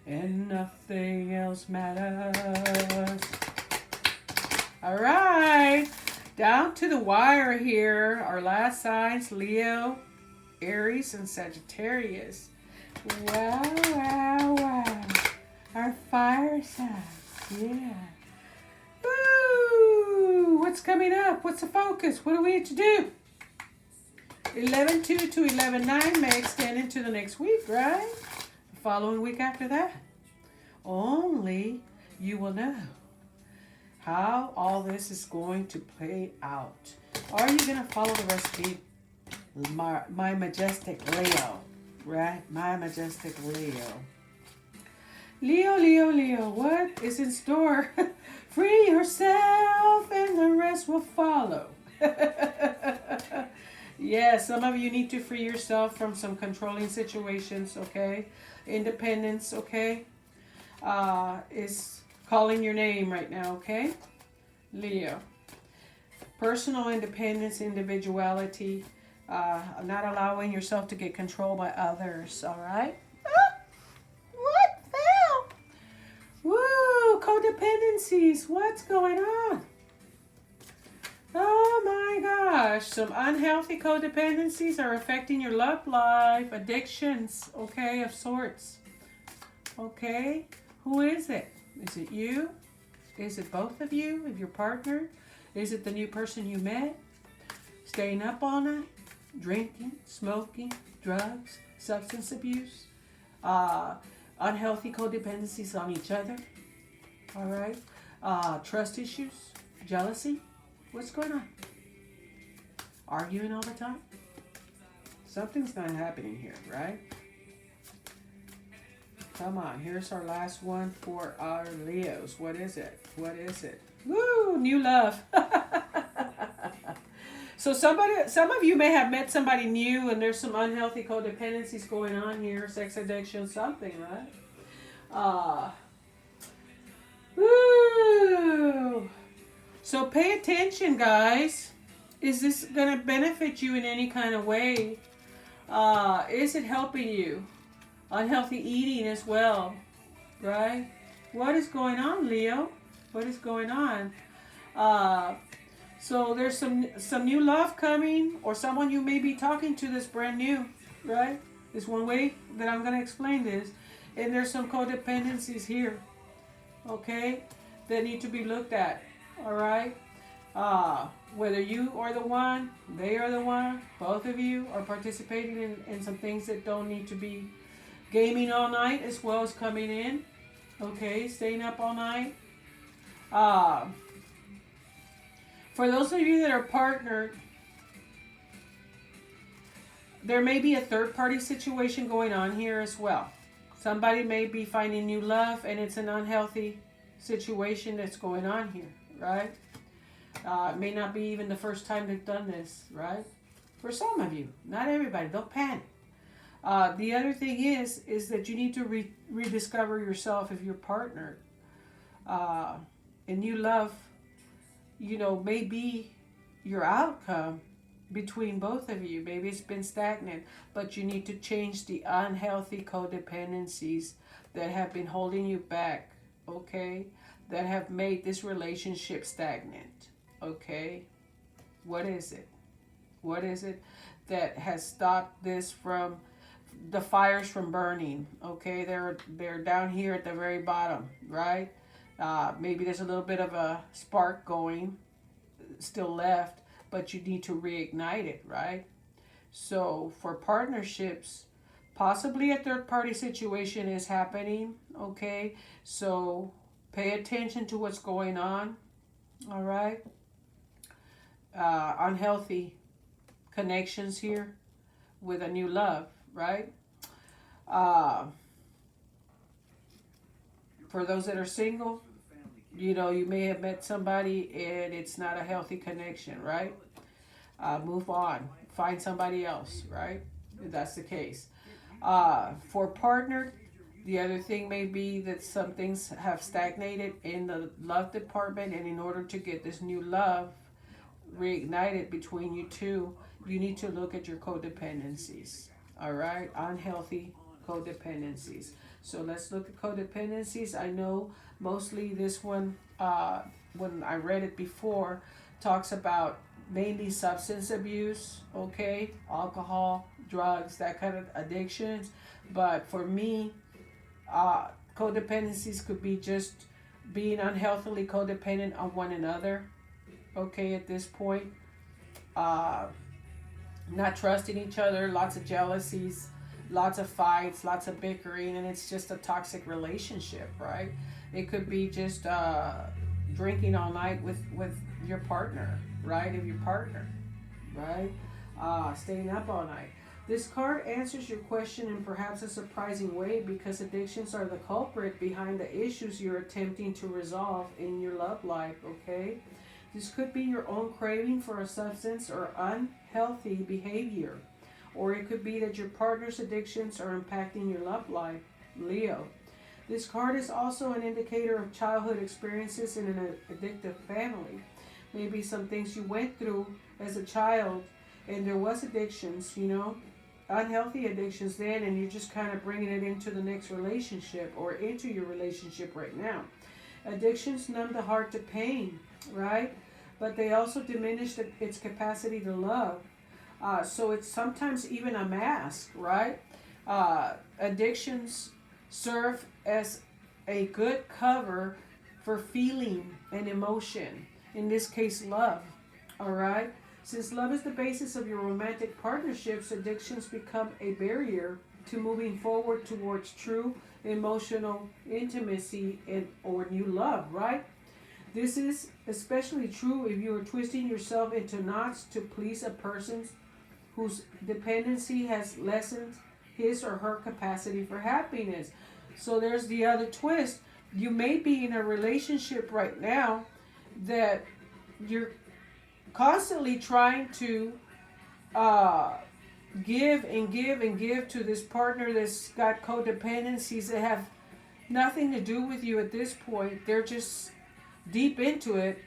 and nothing else matters. All right, down to the wire here. Our last signs: Leo, Aries, and Sagittarius. Wow, wow, wow. Our fire signs, yeah. Woo! What's coming up? What's the focus? What do we need to do? 11-2 to 11-9 may extend into the next week, right? The following week after that. Only you will know how all this is going to play out. Are you going to follow the recipe? My majestic Leo, right? My majestic Leo. Leo, Leo, Leo, what is in store? Free yourself and the rest will follow. Yeah, some of you need to free yourself from some controlling situations, okay? Independence, okay? Is calling your name right now, okay? Leo. Personal independence, individuality, not allowing yourself to get controlled by others, all right? What fell? Woo, codependencies, what's going on? Oh my gosh, some unhealthy codependencies are affecting your love life, addictions, okay, of sorts. Okay, who is it? Is it you? Is it both of you, of your partner? Is it the new person you met? Staying up all night? Drinking, smoking, drugs, substance abuse? Unhealthy codependencies on each other? All right. Trust issues? Jealousy? What's going on? Arguing all the time? Something's not happening here, right? Come on, here's our last one for our Leos. What is it? What is it? Woo, new love. So some of you may have met somebody new and there's some unhealthy codependencies going on here, sex addiction, something, right? Woo. So pay attention, guys. Is this going to benefit you in any kind of way? Is it helping you? Unhealthy eating as well, right? What is going on, Leo? What is going on? So there's some new love coming, or someone you may be talking to that's brand new, right? There's one way that I'm going to explain this. And there's some codependencies here, okay, that need to be looked at, all right? Whether you are the one, they are the one, both of you are participating in some things that don't need to be. Gaming all night as well as coming in, okay, staying up all night. For those of you that are partnered, there may be a third party situation going on here as well. Somebody may be finding new love and it's an unhealthy situation that's going on here, right? It may not be even the first time they've done this, right? For some of you, not everybody, don't panic. The other thing is that you need to rediscover yourself if you're partnered. And new love, may be your outcome between both of you. Maybe it's been stagnant, but you need to change the unhealthy codependencies that have been holding you back, okay? That have made this relationship stagnant, okay? What is it? What is it that has stopped this from the fires from burning? Okay, they're down here at the very bottom, right? Maybe there's a little bit of a spark going still left, but you need to reignite it, right? So for partnerships, possibly a third party situation is happening, okay? So pay attention to what's going on, all right? Unhealthy connections here with a new love, right? For those that are single, you may have met somebody and it's not a healthy connection, right? Move on. Find somebody else, right? If that's the case. For partner, the other thing may be that some things have stagnated in the love department, and in order to get this new love reignited between you two, you need to look at your codependencies, all right? Unhealthy codependencies. So let's look at codependencies. I know mostly this one, when I read it before, talks about mainly substance abuse, okay, alcohol, drugs, that kind of addictions. But for me, codependencies could be just being unhealthily codependent on one another, okay, at this point. Uh, Not trusting each other, lots of jealousies, lots of fights, lots of bickering, and it's just a toxic relationship, right? It could be just drinking all night with your partner, right? If your partner, right? Staying up all night. This card answers your question in perhaps a surprising way because addictions are the culprit behind the issues you're attempting to resolve in your love life, okay? This could be your own craving for a substance or unhealthy behavior, or it could be that your partner's addictions are impacting your love life, Leo. This card is also an indicator of childhood experiences in an addictive family. Maybe some things you went through as a child and there was addictions, unhealthy addictions then, and you're just kind of bringing it into the next relationship or into your relationship right now. Addictions numb the heart to pain, right? But they also diminish its capacity to love. So it's sometimes even a mask, right? Addictions serve as a good cover for feeling and emotion. In this case, love. All right? Since love is the basis of your romantic partnerships, addictions become a barrier to moving forward towards true emotional intimacy or new love, right? This is especially true if you are twisting yourself into knots to please a person whose dependency has lessened his or her capacity for happiness. So there's the other twist. You may be in a relationship right now that you're constantly trying to give and give and give to this partner that's got codependencies that have nothing to do with you at this point. They're just deep into it,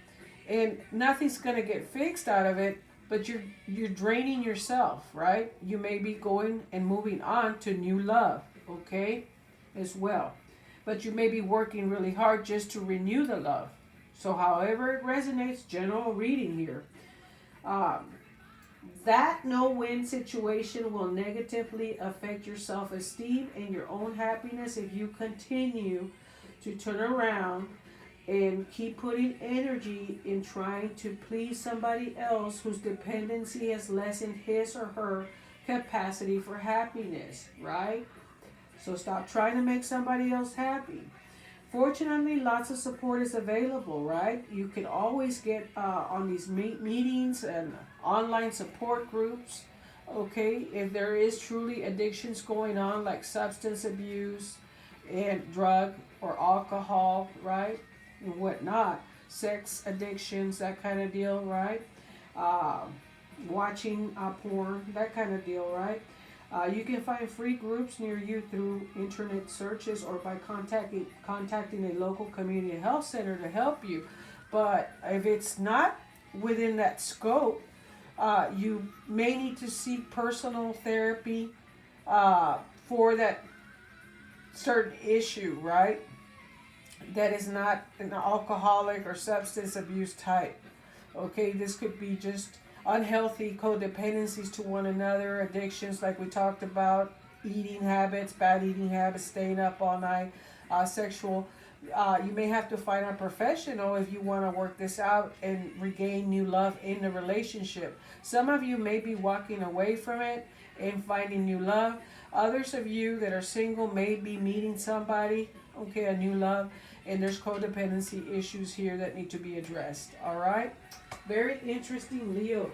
and nothing's going to get fixed out of it, but you're draining yourself, right? You may be going and moving on to new love, okay, as well. But you may be working really hard just to renew the love. So however it resonates, general reading here. That no-win situation will negatively affect your self-esteem and your own happiness if you continue to turn around and keep putting energy in trying to please somebody else whose dependency has lessened his or her capacity for happiness, right? So stop trying to make somebody else happy. Fortunately, lots of support is available, right? You can always get on these meetings and online support groups, okay? If there is truly addictions going on, like substance abuse and drug or alcohol, right? And whatnot, sex addictions, that kind of deal, right? Watching porn, that kind of deal, right? You can find free groups near you through internet searches or by contacting a local community health center to help you. But if it's not within that scope, you may need to seek personal therapy for that certain issue, right? That is not an alcoholic or substance abuse type. Okay, this could be just unhealthy codependencies to one another, addictions like we talked about, eating habits, bad eating habits, staying up all night, sexual. You may have to find a professional if you want to work this out and regain new love in the relationship. Some of you may be walking away from it and finding new love. Others of you that are single may be meeting somebody, okay, a new love, and there's codependency issues here that need to be addressed. All right? Very interesting, Leo.